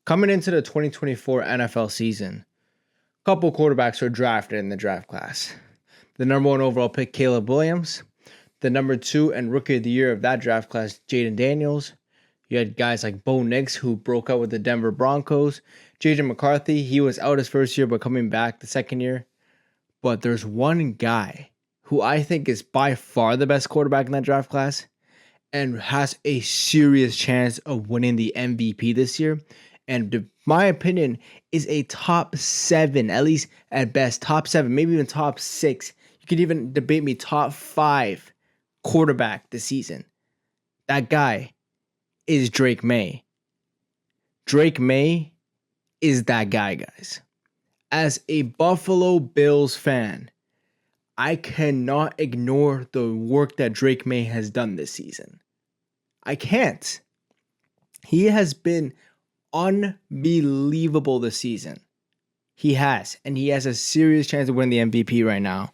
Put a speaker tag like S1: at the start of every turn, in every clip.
S1: Coming into the 2024 NFL season, a couple quarterbacks were drafted in the draft class. The number one overall pick, Caleb Williams. The number two and rookie of the year of that draft class, Jaden Daniels. You had guys like Bo Nix, who broke out with the Denver Broncos. JJ McCarthy, he was out his first year, but coming back the second year. But there's one guy who I think is by far the best quarterback in that draft class and has a serious chance of winning the MVP this year. And my opinion is a top 7, at least at best, top 7, maybe even top 6. You could even debate me top 5 quarterback this season. That guy is Drake Maye. Drake Maye is that guy, guys. As a Buffalo Bills fan, I cannot ignore the work that Drake Maye has done this season. I can't. He has been unbelievable this season. He has. And he has a serious chance of winning the MVP right now.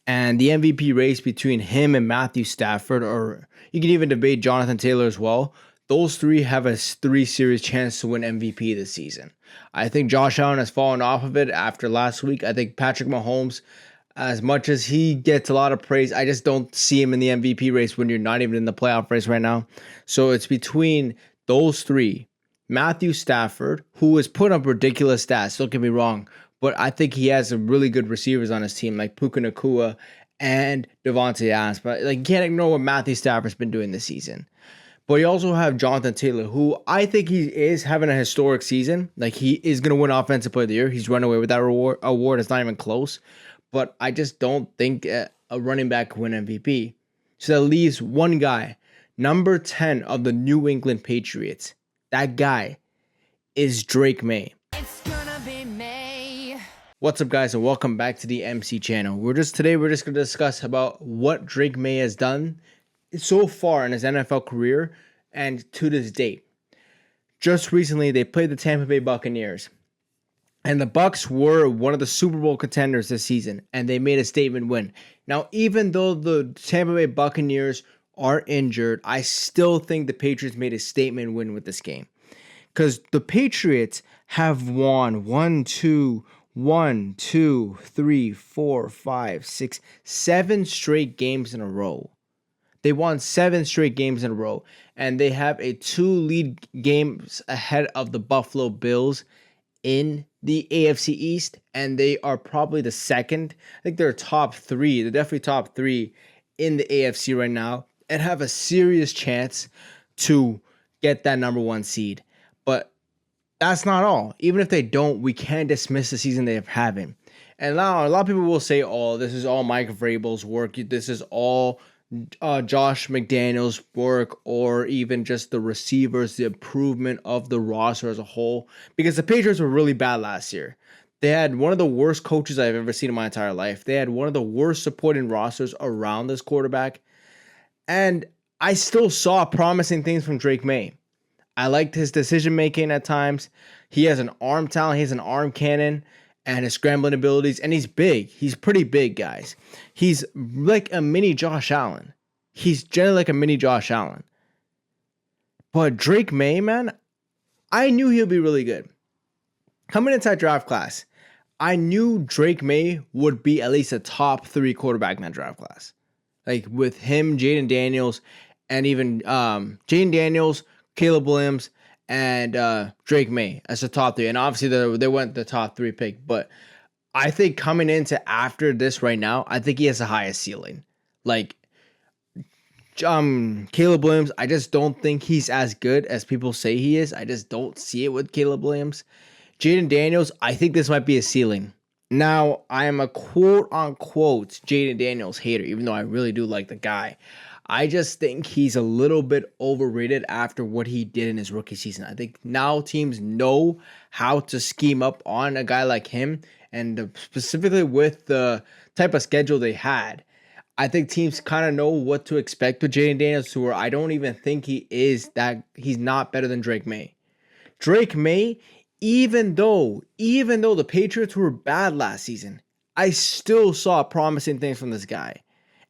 S1: And the MVP race between him and Matthew Stafford, or you can even debate Jonathan Taylor as well, those three have a 3 serious chance to win MVP this season. I think Josh Allen has fallen off of it after last week. I think Patrick Mahomes, as much as he gets a lot of praise, I just don't see him in the MVP race when you're not even in the playoff race right now. So it's between those three. Matthew Stafford, who has put up ridiculous stats, don't get me wrong, but I think he has some really good receivers on his team, like Puka Nacua and Devontae Adams. But you can't ignore what Matthew Stafford's been doing this season. But you also have Jonathan Taylor, who I think he is having a historic season. Like, he is going to win Offensive Player of the Year. He's run away with that award. It's not even close. But I just don't think a running back can win MVP. So that leaves one guy, number 10 of the New England Patriots. That guy is Drake Maye. It's gonna be May. What's up, guys, and welcome back to the MC channel. We're just going to discuss about what Drake Maye has done so far in his NFL career and to this date. Just recently, they played the Tampa Bay Buccaneers. And the Bucs were one of the Super Bowl contenders this season, and they made a statement win. Now, even though the Tampa Bay Buccaneers are injured, I still think the Patriots made a statement win with this game. Because the Patriots have won 7 straight games in a row. They won 7 straight games in a row, and they have a 2 lead games ahead of the Buffalo Bills in the AFC East, and they are probably the second. I think they're top 3. They're definitely top 3 in the AFC right now and have a serious chance to get that number 1 seed. But that's not all. Even if they don't, we can't dismiss the season they have having. And now a lot of people will say, oh, this is all Mike Vrabel's work. This is all Josh McDaniels' work, or even just the receivers, the improvement of the roster as a whole, because the Patriots were really bad last year. They had one of the worst coaches I've ever seen in my entire life. They had one of the worst supporting rosters around this quarterback, and I still saw promising things from Drake Maye. I liked his decision making at times. He has an arm talent. He has an arm cannon and his scrambling abilities, and he's big. He's pretty big, guys. He's like a mini Josh Allen. He's generally like a mini Josh Allen. But Drake Maye, man, I knew he'd be really good. Coming into that draft class, I knew Drake Maye would be at least a top 3 quarterback in that draft class. Like, with him, Jaden Daniels, and even Jaden Daniels, Caleb Williams, and Drake Maye as the top 3. And obviously they went the top 3 pick. But I think coming into after this right now, I think he has the highest ceiling. Like, Caleb Williams, I just don't think he's as good as people say he is. I just don't see it with Caleb Williams. Jaden Daniels, I think this might be a ceiling. Now, I am a quote-unquote Jaden Daniels hater, even though I really do like the guy. I just think he's a little bit overrated after what he did in his rookie season. I think now teams know how to scheme up on a guy like him, and specifically with the type of schedule they had, I think teams kind of know what to expect with Jaden Daniels, where I don't even think he's not better than Drake Maye. Drake Maye, even though the Patriots were bad last season, I still saw promising things from this guy.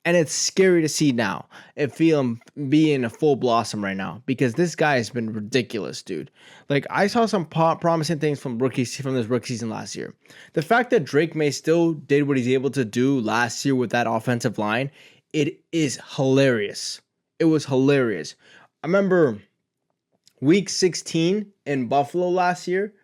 S1: And it's scary to see now and feel him being a full blossom right now because this guy has been ridiculous, dude. Like I saw some promising things from this rookie season last year. The fact that Drake May still did what he's able to do last year with that offensive line, it is hilarious. It was hilarious. I remember week 16 in Buffalo last year.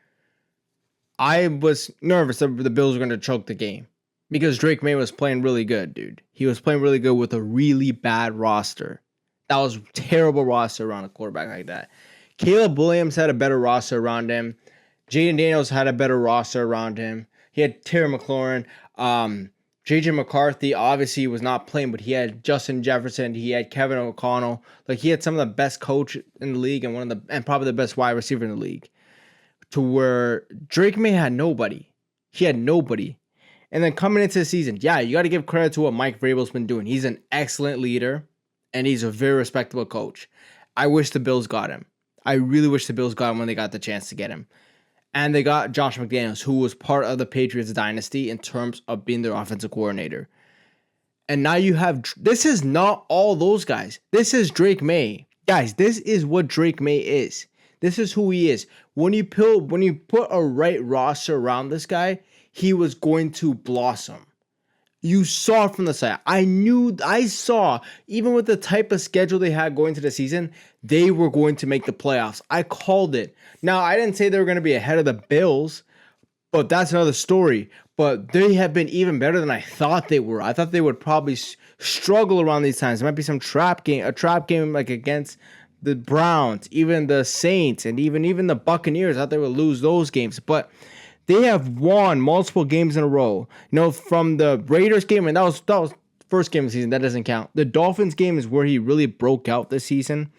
S1: I was nervous that the Bills were going to choke the game because Drake May was playing really good, dude. He was playing really good with a really bad roster. That was a terrible roster around a quarterback like that. Caleb Williams had a better roster around him. Jaden Daniels had a better roster around him. He had Terry McLaurin. JJ McCarthy obviously was not playing, but he had Justin Jefferson. He had Kevin O'Connell. Like he had some of the best coach in the league and probably the best wide receiver in the league. To where Drake May had nobody. He had nobody. And then coming into the season, yeah, you got to give credit to what Mike Vrabel's been doing. He's an excellent leader, and he's a very respectable coach. I wish the Bills got him. I really wish the Bills got him when they got the chance to get him. And they got Josh McDaniels, who was part of the Patriots dynasty in terms of being their offensive coordinator. And now you have, this is not all those guys. This is Drake May. Guys, this is what Drake May is. This is who he is. When you put a right roster around this guy, he was going to blossom. You saw it from the side. I saw, even with the type of schedule they had going to the season, they were going to make the playoffs. I called it. Now, I didn't say they were going to be ahead of the Bills, but that's another story. But they have been even better than I thought they were. I thought they would probably struggle around these times. There might be a trap game like against the Browns, even the Saints, and even the Buccaneers. I thought they would lose those games, but they have won multiple games in a row. You know, from the Raiders game, and that was first game of the season. That doesn't count. The Dolphins game is where he really broke out this season.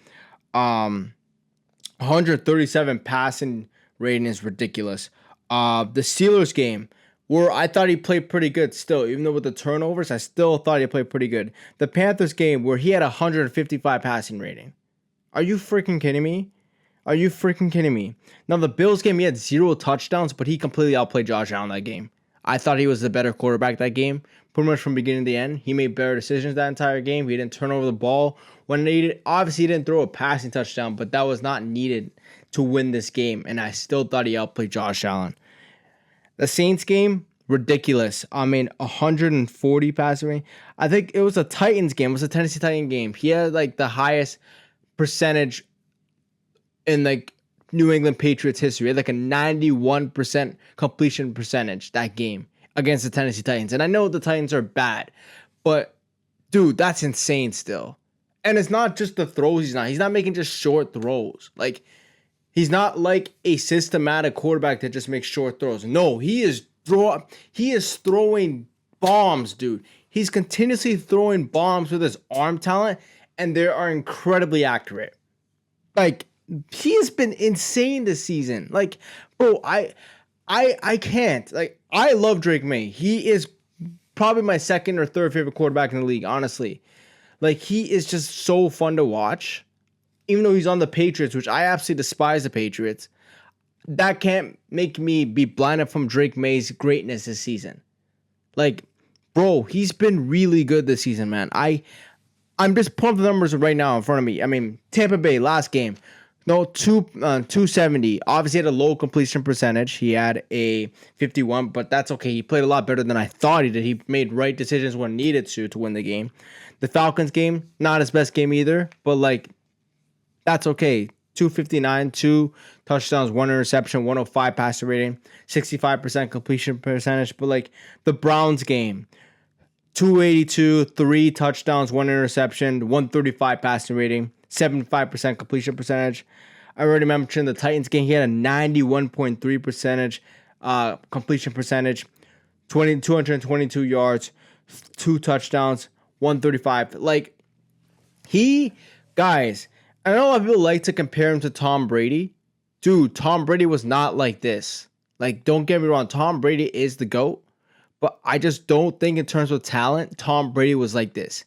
S1: 137 passing rating is ridiculous. The Steelers game, where I thought he played pretty good still, even though with the turnovers, I still thought he played pretty good. The Panthers game, where he had 155 passing rating. Are you freaking kidding me? Are you freaking kidding me? Now, the Bills game, he had 0 touchdowns, but he completely outplayed Josh Allen that game. I thought he was the better quarterback that game, pretty much from beginning to end. He made better decisions that entire game. He didn't turn over the ball when needed. Obviously, he didn't throw a passing touchdown, but that was not needed to win this game, and I still thought he outplayed Josh Allen. The Saints game, ridiculous. I mean, 140 passing rating. I think it was a Titans game. It was a Tennessee Titans game. He had like the highest percentage in like New England Patriots history. He had like a 91% completion percentage that game against the Tennessee Titans. And I know the Titans are bad, but dude, that's insane still. And it's not just the throws he's not making just short throws. Like he's not like a systematic quarterback that just makes short throws. No, he is throwing bombs, dude. He's continuously throwing bombs with his arm talent, and they are incredibly accurate. Like, he has been insane this season. Like, bro, I can't. Like, I love Drake May. He is probably my second or third favorite quarterback in the league, honestly. Like, he is just so fun to watch. Even though he's on the Patriots, which I absolutely despise the Patriots, that can't make me be blinded from Drake May's greatness this season. Like, bro, he's been really good this season, man. I'm just pulling the numbers right now in front of me. I mean, Tampa Bay, last game. No, 270. Obviously had a low completion percentage. He had a 51, but that's okay. He played a lot better than I thought he did. He made right decisions when needed to win the game. The Falcons game, not his best game either, but like, that's okay. 259, 2 touchdowns, 1 interception, 105 passer rating, 65% completion percentage. But like the Browns game, 282, 3 touchdowns, 1 interception, 135 passing rating, 75% completion percentage. I already mentioned the Titans game. He had a 91.3% completion percentage, 222 yards, 2 touchdowns, 135. Like, guys, I know a lot of people like to compare him to Tom Brady. Dude, Tom Brady was not like this. Like, don't get me wrong. Tom Brady is the GOAT. But I just don't think in terms of talent, Tom Brady was like this.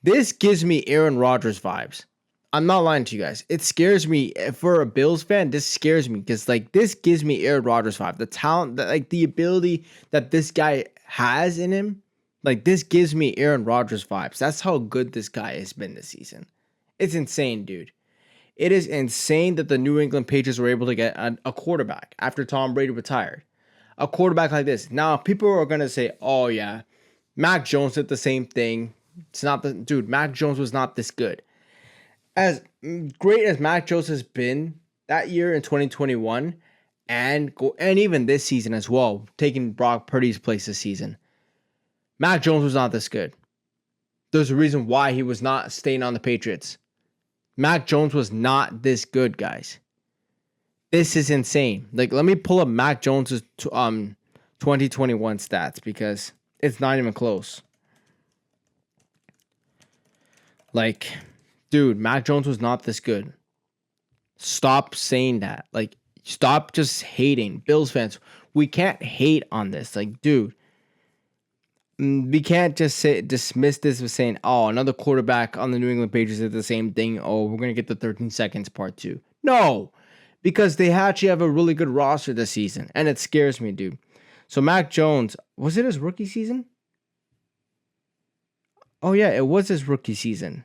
S1: This gives me Aaron Rodgers vibes. I'm not lying to you guys. It scares me. For a Bills fan, this scares me because like this gives me Aaron Rodgers vibe. The talent, like the ability that this guy has in him Like, this gives me Aaron Rodgers vibes. That's how good this guy has been this season. It's insane, dude. It is insane that the New England Patriots were able to get a quarterback after Tom Brady retired. A quarterback like this. Now, people are going to say, oh, yeah, Mac Jones did the same thing. It's not the dude. Mac Jones was not this good. As great as Mac Jones has been that year in 2021, and even this season as well, taking Brock Purdy's place this season, Mac Jones was not this good. There's a reason why he was not staying on the Patriots. Mac Jones was not this good, guys. This is insane. Like, let me pull up Mac Jones's 2021 stats because it's not even close. Like, dude, Mac Jones was not this good. Stop saying that. Like, stop just hating. Bills fans, we can't hate on this. Like, dude, we can't just dismiss this with saying, oh, another quarterback on the New England Patriots did the same thing. Oh, we're going to get the 13 seconds part 2. No, because they actually have a really good roster this season, and it scares me, dude. So Mac Jones, was it his rookie season? Oh, yeah, it was his rookie season.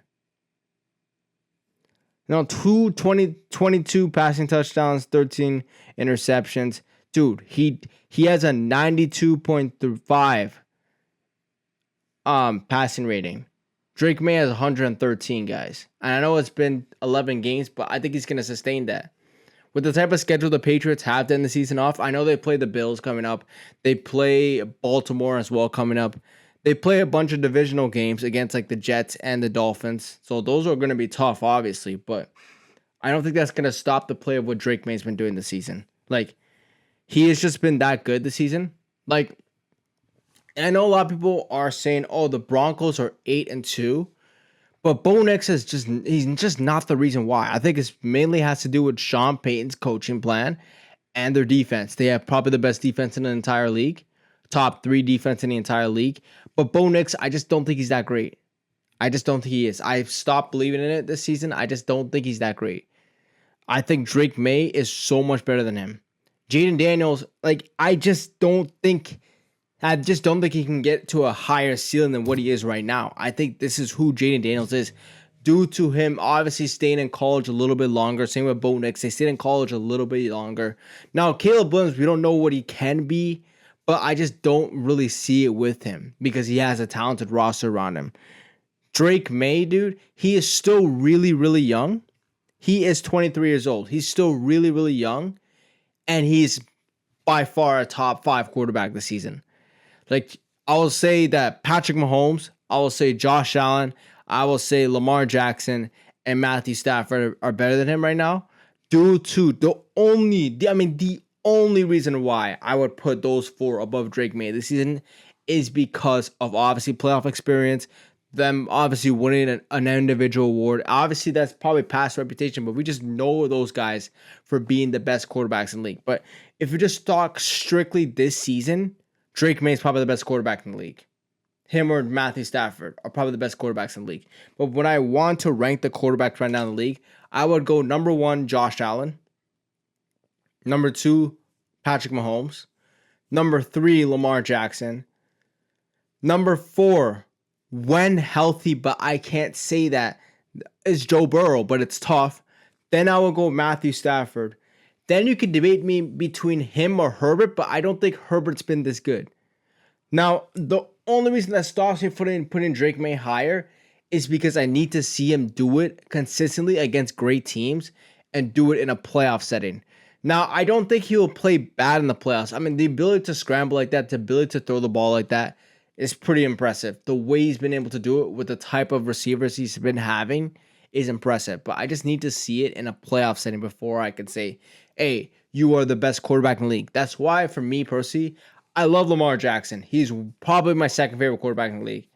S1: No, 22 passing touchdowns, 13 interceptions. Dude, he has a 92.5 passing rating. Drake Maye has 113, guys. And I know it's been 11 games, but I think he's going to sustain that. With the type of schedule the Patriots have to end the season off, I know they play the Bills coming up. They play Baltimore as well coming up. They play a bunch of divisional games against like the Jets and the Dolphins. So those are going to be tough, obviously. But I don't think that's going to stop the play of what Drake May's been doing this season. Like, he has just been that good this season. Like, and I know a lot of people are saying, oh, the Broncos are 8-2. But Bo Nix is he's just not the reason why. I think it mainly has to do with Sean Payton's coaching plan and their defense. They have probably the best defense in the entire league. Top 3 defense in the entire league. But Bo Nix, I just don't think he's that great. I just don't think he is. I've stopped believing in it this season. I just don't think he's that great. I think Drake Maye is so much better than him. Jaden Daniels, like, I just don't think he can get to a higher ceiling than what he is right now. I think this is who Jaden Daniels is. Due to him obviously staying in college a little bit longer. Same with Bo Nix. They stayed in college a little bit longer. Now, Caleb Williams, we don't know what he can be. But I just don't really see it with him because he has a talented roster around him. Drake Maye, dude, he is still really, really young. He is 23 years old. He's still really, really young. And he's by far a top 5 quarterback this season. Like, I will say that Patrick Mahomes, I will say Josh Allen, I will say Lamar Jackson, and Matthew Stafford are better than him right now. Due to the only reason why I would put those 4 above Drake Maye this season is because of obviously playoff experience, them obviously winning an individual award. Obviously, that's probably past reputation, but we just know those guys for being the best quarterbacks in the league. But if you just talk strictly this season, Drake Maye is probably the best quarterback in the league. Him or Matthew Stafford are probably the best quarterbacks in the league. But when I want to rank the quarterbacks right now in the league, I would go number 1, Josh Allen. Number 2, Patrick Mahomes. Number 3, Lamar Jackson. Number 4, when healthy, but I can't say that, is Joe Burrow, but it's tough. Then I will go Matthew Stafford. Then you can debate me between him or Herbert, but I don't think Herbert's been this good. Now, the only reason that stops me putting Drake Maye higher is because I need to see him do it consistently against great teams and do it in a playoff setting. Now, I don't think he will play bad in the playoffs. I mean, the ability to scramble like that, the ability to throw the ball like that is pretty impressive. The way he's been able to do it with the type of receivers he's been having is impressive. But I just need to see it in a playoff setting before I can say, hey, you are the best quarterback in the league. That's why, for me personally, I love Lamar Jackson. He's probably my second favorite quarterback in the league.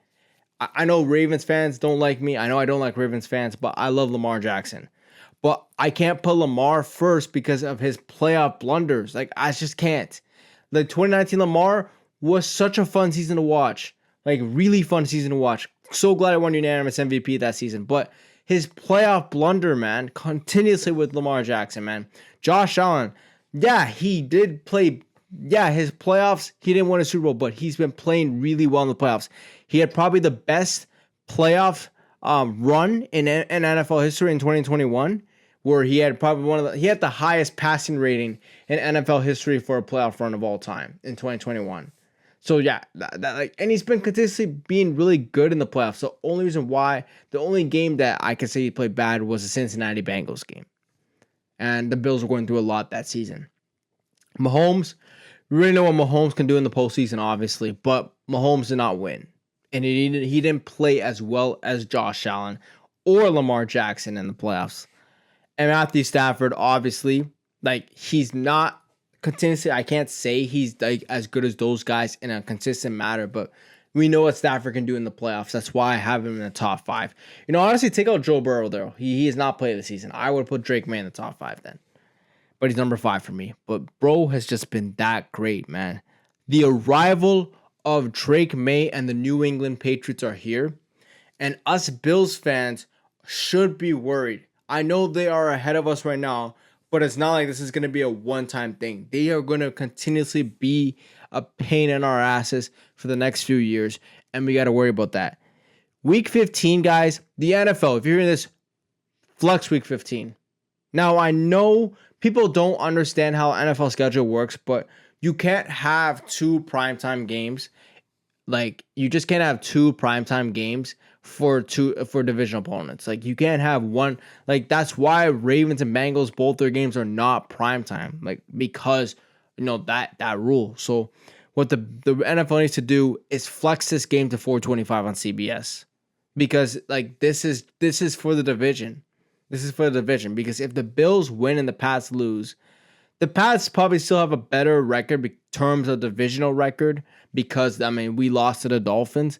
S1: I know Ravens fans don't like me. I know I don't like Ravens fans, but I love Lamar Jackson. But I can't put Lamar first because of his playoff blunders. Like, I just can't. The 2019 Lamar was such a fun season to watch. Like, really fun season to watch. So glad I won unanimous MVP that season. But his playoff blunder, man, continuously with Lamar Jackson, man. Josh Allen, yeah, he did play yeah, his playoffs, he didn't win a Super Bowl, but he's been playing really well in the playoffs. He had probably the best playoff run in NFL history in 2021, where he had probably he had the highest passing rating in NFL history for a playoff run of all time in 2021. So yeah, and he's been consistently being really good in the playoffs. The only reason why, the only game that I could say he played bad was the Cincinnati Bengals game, and the Bills were going through a lot that season. Mahomes, we really know what Mahomes can do in the postseason, obviously, but Mahomes did not win. And he didn't play as well as Josh Allen or Lamar Jackson in the playoffs. And Matthew Stafford, obviously, like he's not consistent. I can't say he's like as good as those guys in a consistent manner, but we know what Stafford can do in the playoffs. That's why I have him in the top 5. You know, honestly, take out Joe Burrow though. He has not played this season. I would put Drake May in the top 5 then. But he's number 5 for me. But bro has just been that great, man. The arrival of Drake May and the New England Patriots are here. And us Bills fans should be worried. I know they are ahead of us right now, but it's not like this is going to be a one-time thing. They are going to continuously be a pain in our asses for the next few years, and we got to worry about that. Week 15, guys, the NFL, if you're hearing this, flex week 15. Now, I know people don't understand how NFL schedule works, but you can't have 2 primetime games. Like, you just can't have 2 primetime games for division opponents. Like, you can't have one. Like, that's why Ravens and Bengals, both their games are not primetime. Like, because, you know, that rule. So, what the NFL needs to do is flex this game to 4:25 on CBS. Because, like, this is for the division. This is for the division, because if the Bills win and the Pats lose, the Pats probably still have a better record in terms of divisional record because, I mean, we lost to the Dolphins,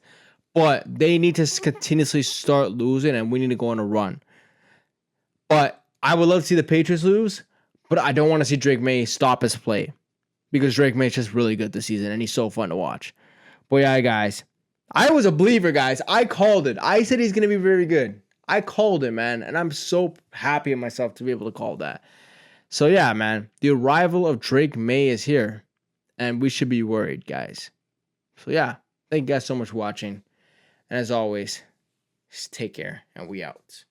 S1: but they need to continuously start losing and we need to go on a run. But I would love to see the Patriots lose, but I don't want to see Drake May stop his play because Drake May is just really good this season and he's so fun to watch. But yeah, guys, I was a believer, guys. I called it. I said he's going to be very good. I called it, man, and I'm so happy in myself to be able to call that. So yeah, man, the arrival of Drake May is here, and we should be worried, guys. So yeah, thank you guys so much for watching, and as always, just take care, and we out.